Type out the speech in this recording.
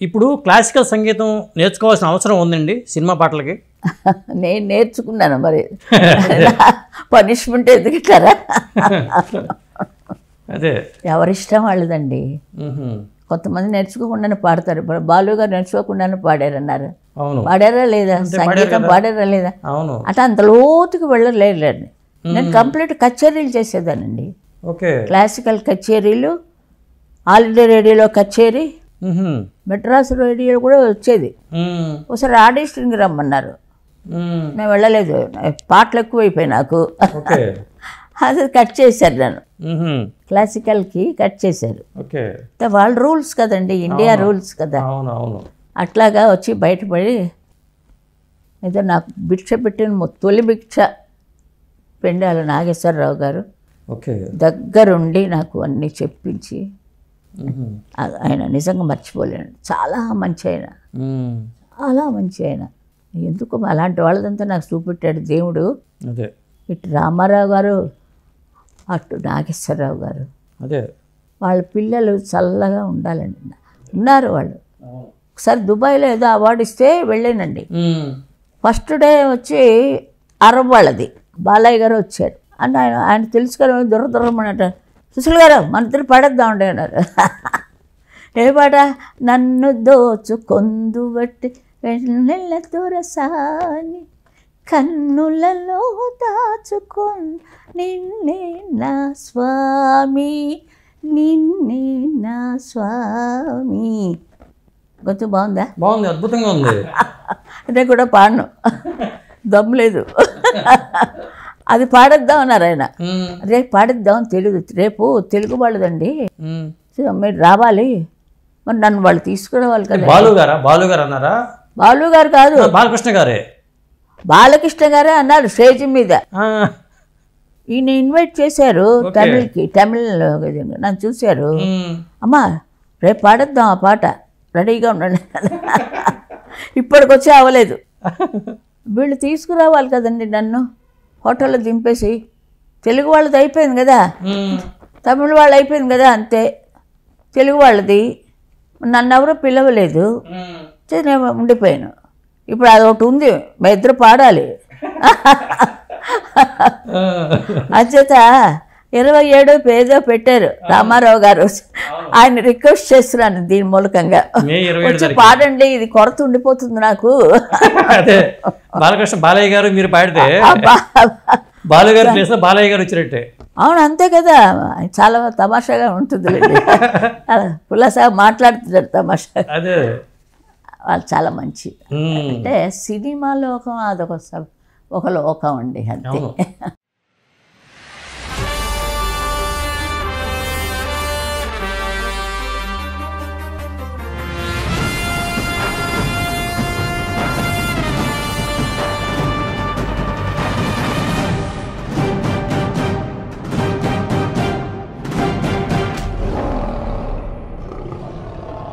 ఇప్పుడు క్లాసికల్ సంగీతం నేర్చుకోవాల్సిన అవసరం ఉందండి సినిమా పాటలకి. నేను నేర్చుకున్నాను మరి పనిష్మెంట్ ఎందుకంటారా? అదే ఎవరిష్టం వాళ్ళదండి. కొంతమంది నేర్చుకోకుండానే పాడతారు. ఇప్పుడు బాలు గారు నేర్చుకోకుండానే పాడారన్నారు. పాడారా లేదా? సంగీతం పాడారా లేదా? అట్లా అంత లోతుకి వెళ్ళలేదు. నేను కంప్లీట్ కచేరీలు చేసేదానండి. క్లాసికల్ కచేరీలు, ఆల్ ఇండియా రేడియోలో కచేరీ, మెడ్రాస్ రేడియో కూడా వచ్చేది. ఒకసారి ఆడిషన్కి రమ్మన్నారు, నేను వెళ్ళలేదు. పాటలు ఎక్కువైపోయి నాకు. అది కట్ చేశారు, నన్ను క్లాసికల్కి కట్ చేశారు. వాళ్ళ రూల్స్ కదండి, ఇండియా రూల్స్ కదా. అట్లాగా వచ్చి బయటపడి ఏదో నాకు భిక్ష పెట్టిన తొలి భిక్ష పెండాల నాగేశ్వరరావు గారు దగ్గరుండి నాకు అన్నీ చెప్పించి, ఆయన నిజంగా మర్చిపోలేను. చాలా మంచి ఆయన, చాలా మంచి ఆయన. ఎందుకు అలాంటి వాళ్ళదంతా నాకు చూపెట్టాడు దేవుడు. ఇటు రామారావు గారు, అటు నాగేశ్వరరావు గారు, వాళ్ళ పిల్లలు చల్లగా ఉండాలండి. ఉన్నారు వాళ్ళు. ఒకసారి దుబాయ్లో ఏదో అవార్డు ఇస్తే వెళ్ళానండి. ఫస్ట్ డే వచ్చి అరబ్ వాళ్ళది, బాలయ్య గారు వచ్చారు. అంటే ఆయన తెలుసు కదా, దొరదొరమన్నట్టు, సుశీల్ గారు మన ఇద్దరు పాడేద్దాం ఉండే అన్నారు. ఏ పాట? నన్ను దోచుకొందు బట్టి వెన్నెల దొరసాని కన్నులలో దాచుకొని నిన్నే నా స్వామి, నిన్నే నా స్వామి. గొంతు బాగుందా? బాగుంది, అద్భుతంగా ఉంది. అదే కూడా పాడను, దమ్ము లేదు. అది పాడేద్దాం అన్నారు ఆయన. రేపు పాడేద్దాం, రేపు తెలుగు వాళ్ళదండి, మీరు రావాలి. మరి నన్ను వాళ్ళు తీసుకురావాలి కదా. బాలు గారు అన్నారా? బాలు గారు కాదు, బాలకృష్ణ గారే. బాలకృష్ణ గారే అన్నారు స్టేజ్ మీద. ఈయన ఇన్వైట్ చేశారు తమిళ్కి, తమిళ్ నన్ను చూశారు. అమ్మా రేపు పాడేద్దాం ఆ పాట, రెడీగా ఉండండి. ఇప్పటికొచ్చి అవ్వలేదు. వీళ్ళు తీసుకురావాలి కదండి నన్ను. హోటల్లో దింపేసి, తెలుగు వాళ్ళది అయిపోయింది కదా, తమిళ వాళ్ళు అయిపోయింది కదా, అంతే. తెలుగు వాళ్ళది నన్ను ఎవరో పిలవలేదు, నేను ఉండిపోయాను. ఇప్పుడు అదొకటి ఉంది, మా ఇద్దరు పాడాలి. అంచేత 27 ఏదో పెట్టారు రామారావు గారు. ఆయన రిక్వెస్ట్ చేస్తున్నాను దీని మూలకంగా, వచ్చి పాడండి, ఇది కొరత ఉండిపోతుంది నాకు. బాలకృష్ణ బాలయ్య గారు మీరు పాడితే బాలు గారు ప్లేస్లో బాలయ్య గారు వచ్చినట్టే. అవును, అంతే కదా. చాలా తమాషాగా ఉంటుంది, పులాసాగా మాట్లాడుతున్నారు తమాషా. వాళ్ళు చాలా మంచి. అంటే సినిమా లోకం అదొక ఒక లోకం అండి, అంతే.